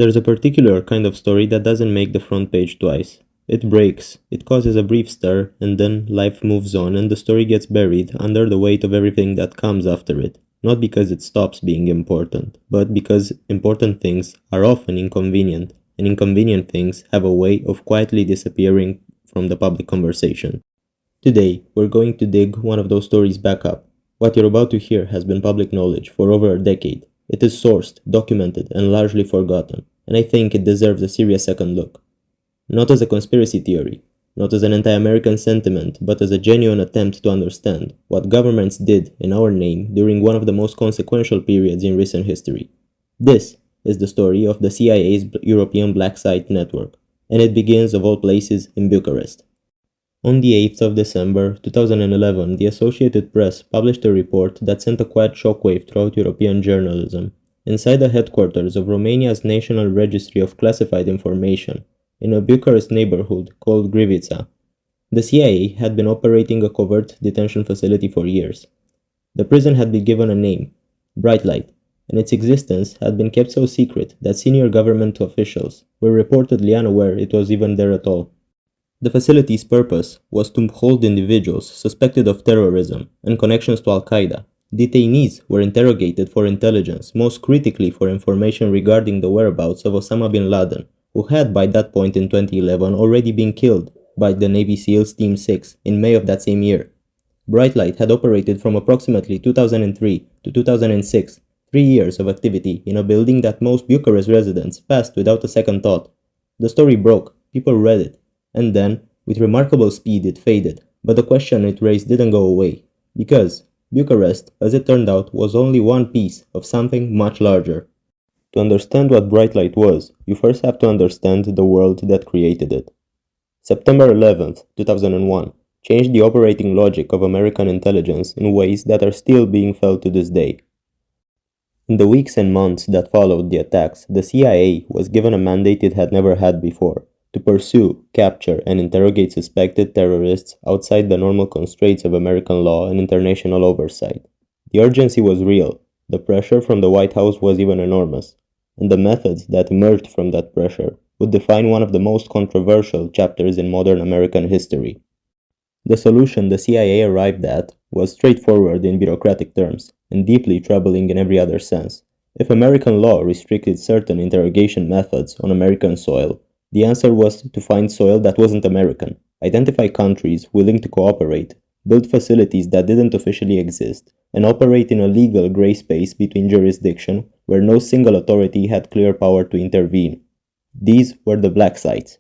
There's a particular kind of story that doesn't make the front page twice. It breaks, it causes a brief stir, and then life moves on and the story gets buried under the weight of everything that comes after it. Not because it stops being important, but because important things are often inconvenient, and inconvenient things have a way of quietly disappearing from the public conversation. Today, we're going to dig one of those stories back up. What you're about to hear has been public knowledge for over a decade. It is sourced, documented, and largely forgotten, and I think it deserves a serious second look. Not as a conspiracy theory, not as an anti-American sentiment, but as a genuine attempt to understand what governments did in our name during one of the most consequential periods in recent history. This is the story of the CIA's European Black Site Network, and it begins, of all places, in Bucharest. On the 8th of December 2011, the Associated Press published a report that sent a quiet shockwave throughout European journalism. Inside the headquarters of Romania's National Registry of Classified Information, in a Bucharest neighborhood called Grivița, the CIA had been operating a covert detention facility for years. The prison had been given a name, Bright Light, and its existence had been kept so secret that senior government officials were reportedly unaware it was even there at all. The facility's purpose was to hold individuals suspected of terrorism and connections to Al-Qaeda. Detainees were interrogated for intelligence, most critically for information regarding the whereabouts of Osama bin Laden, who had by that point in 2011 already been killed by the Navy SEALs Team 6 in May of that same year. Bright Light had operated from approximately 2003 to 2006, 3 years of activity in a building that most Bucharest residents passed without a second thought. The story broke, people read it, and then, with remarkable speed, it faded, but the question it raised didn't go away, because Bucharest, as it turned out, was only one piece of something much larger. To understand what Bright Light was, you first have to understand the world that created it. September 11th, 2001, changed the operating logic of American intelligence in ways that are still being felt to this day. In the weeks and months that followed the attacks, the CIA was given a mandate it had never had before: to pursue, capture, and interrogate suspected terrorists outside the normal constraints of American law and international oversight. The urgency was real, the pressure from the White House was even enormous, and the methods that emerged from that pressure would define one of the most controversial chapters in modern American history. The solution the CIA arrived at was straightforward in bureaucratic terms, and deeply troubling in every other sense. If American law restricted certain interrogation methods on American soil, the answer was to find soil that wasn't American, identify countries willing to cooperate, build facilities that didn't officially exist, and operate in a legal gray space between jurisdiction where no single authority had clear power to intervene. These were the black sites.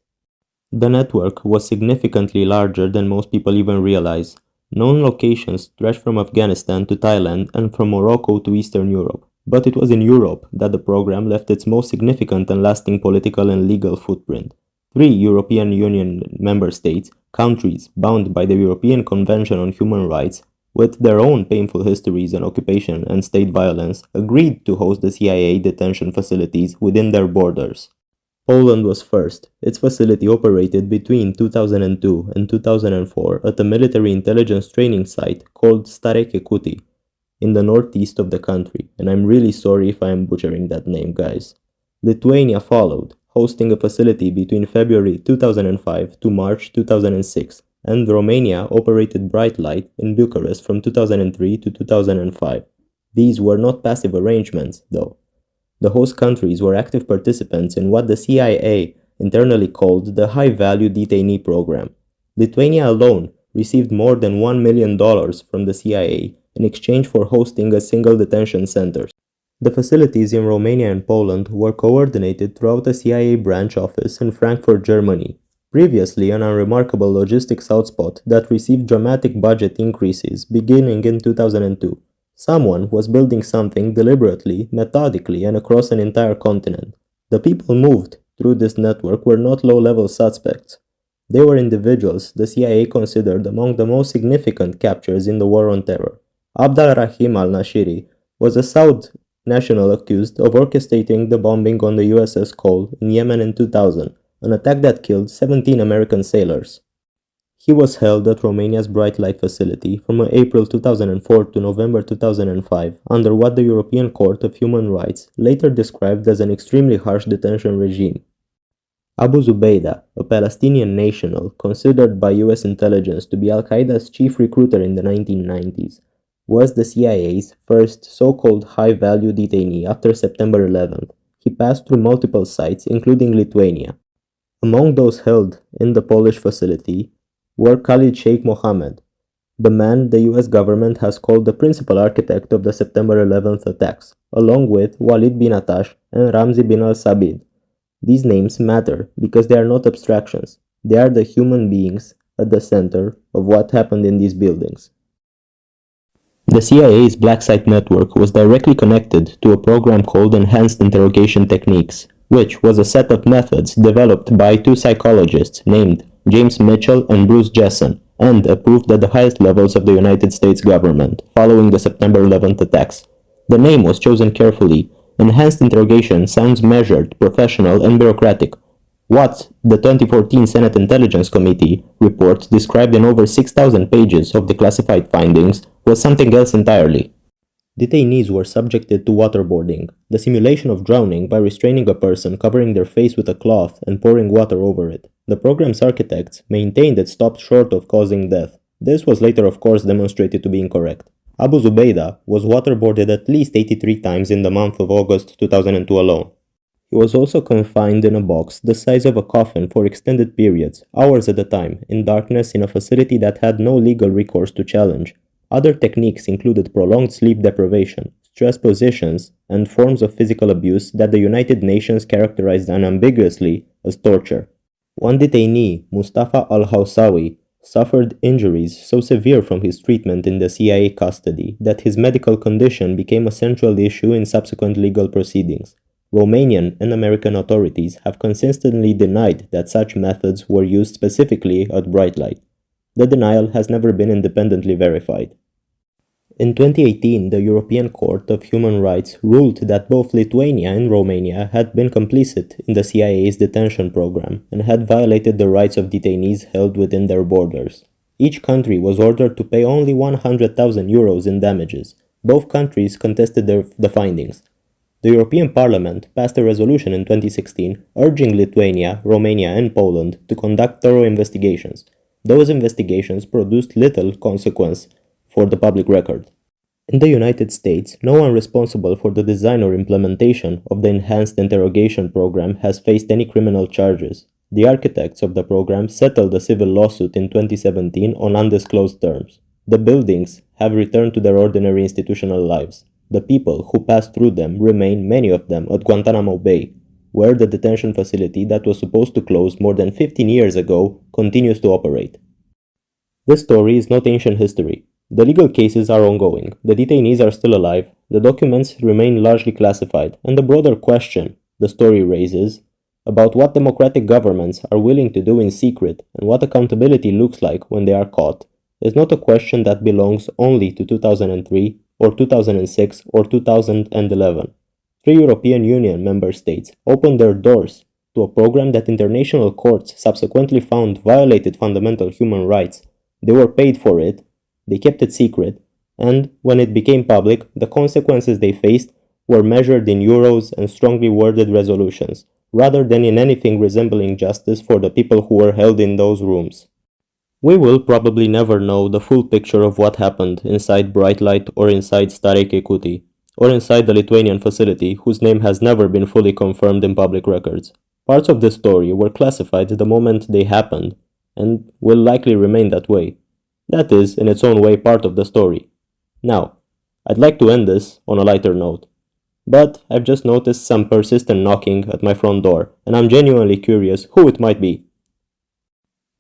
The network was significantly larger than most people even realize. Known locations stretched from Afghanistan to Thailand and from Morocco to Eastern Europe. But it was in Europe that the program left its most significant and lasting political and legal footprint. 3 European Union member states, countries bound by the European Convention on Human Rights, with their own painful histories in occupation and state violence, agreed to host the CIA detention facilities within their borders. Poland was first. Its facility operated between 2002 and 2004 at a military intelligence training site called Stareke Kuti, in the northeast of the country, and I'm really sorry if I am butchering that name, guys. Lithuania followed, hosting a facility between February 2005 to March 2006, and Romania operated Bright Light in Bucharest from 2003 to 2005. These were not passive arrangements, though. The host countries were active participants in what the CIA internally called the High Value Detainee Program. Lithuania alone received more than $1 million from the CIA in exchange for hosting a single detention center. The facilities in Romania and Poland were coordinated throughout a CIA branch office in Frankfurt, Germany, previously an unremarkable logistics hotspot that received dramatic budget increases beginning in 2002. Someone was building something deliberately, methodically, and across an entire continent. The people moved through this network were not low-level suspects. They were individuals the CIA considered among the most significant captures in the war on terror. Abdal Rahim al-Nashiri was a Saud national accused of orchestrating the bombing on the USS Cole in Yemen in 2000, an attack that killed 17 American sailors. He was held at Romania's Bright Light facility from April 2004 to November 2005 under what the European Court of Human Rights later described as an extremely harsh detention regime. Abu Zubaydah, a Palestinian national considered by US intelligence to be Al-Qaeda's chief recruiter in the 1990s, was the CIA's first so-called high-value detainee after September 11th. He passed through multiple sites, including Lithuania. Among those held in the Polish facility were Khalid Sheikh Mohammed, the man the US government has called the principal architect of the September 11th attacks, along with Walid bin Atash and Ramzi bin al-Sabid. These names matter because they are not abstractions. They are the human beings at the center of what happened in these buildings. The CIA's Black Site network was directly connected to a program called Enhanced Interrogation Techniques, which was a set of methods developed by two psychologists named James Mitchell and Bruce Jessen, and approved at the highest levels of the United States government following the September 11th attacks. The name was chosen carefully. Enhanced interrogation sounds measured, professional, and bureaucratic. What the 2014 Senate Intelligence Committee report described in over 6,000 pages of declassified findings was something else entirely. Detainees were subjected to waterboarding, the simulation of drowning by restraining a person, covering their face with a cloth, and pouring water over it. The program's architects maintained it stopped short of causing death. This was later, of course, demonstrated to be incorrect. Abu Zubaydah was waterboarded at least 83 times in the month of August 2002 alone. He was also confined in a box the size of a coffin for extended periods, hours at a time, in darkness in a facility that had no legal recourse to challenge. Other techniques included prolonged sleep deprivation, stress positions, and forms of physical abuse that the United Nations characterized unambiguously as torture. One detainee, Mustafa al-Hawsawi, suffered injuries so severe from his treatment in the CIA custody that his medical condition became a central issue in subsequent legal proceedings. Romanian and American authorities have consistently denied that such methods were used specifically at Bright Light. The denial has never been independently verified. In 2018, the European Court of Human Rights ruled that both Lithuania and Romania had been complicit in the CIA's detention program and had violated the rights of detainees held within their borders. Each country was ordered to pay only 100,000 euros in damages. Both countries contested the findings. The European Parliament passed a resolution in 2016 urging Lithuania, Romania, and Poland to conduct thorough investigations. Those investigations produced little consequence for the public record. In the United States, no one responsible for the design or implementation of the Enhanced Interrogation Program has faced any criminal charges. The architects of the program settled a civil lawsuit in 2017 on undisclosed terms. The buildings have returned to their ordinary institutional lives. The people who passed through them remain, many of them, at Guantanamo Bay, where the detention facility that was supposed to close more than 15 years ago continues to operate. This story is not ancient history. The legal cases are ongoing, the detainees are still alive, the documents remain largely classified, and the broader question the story raises about what democratic governments are willing to do in secret and what accountability looks like when they are caught is not a question that belongs only to 2003 or 2006 or 2011. 3 European Union member states opened their doors to a program that international courts subsequently found violated fundamental human rights. They were paid for it. They kept it secret, and when it became public, the consequences they faced were measured in euros and strongly worded resolutions, rather than in anything resembling justice for the people who were held in those rooms. We will probably never know the full picture of what happened inside Bright Light or inside Stare Kekuti, or inside the Lithuanian facility whose name has never been fully confirmed in public records. Parts of this story were classified the moment they happened, and will likely remain that way. That is, in its own way, part of the story. Now, I'd like to end this on a lighter note, but I've just noticed some persistent knocking at my front door, and I'm genuinely curious who it might be.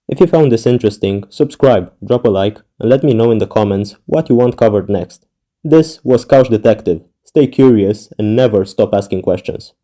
If you found this interesting, subscribe, drop a like, and let me know in the comments what you want covered next. This was Couch Detective. Stay curious and never stop asking questions.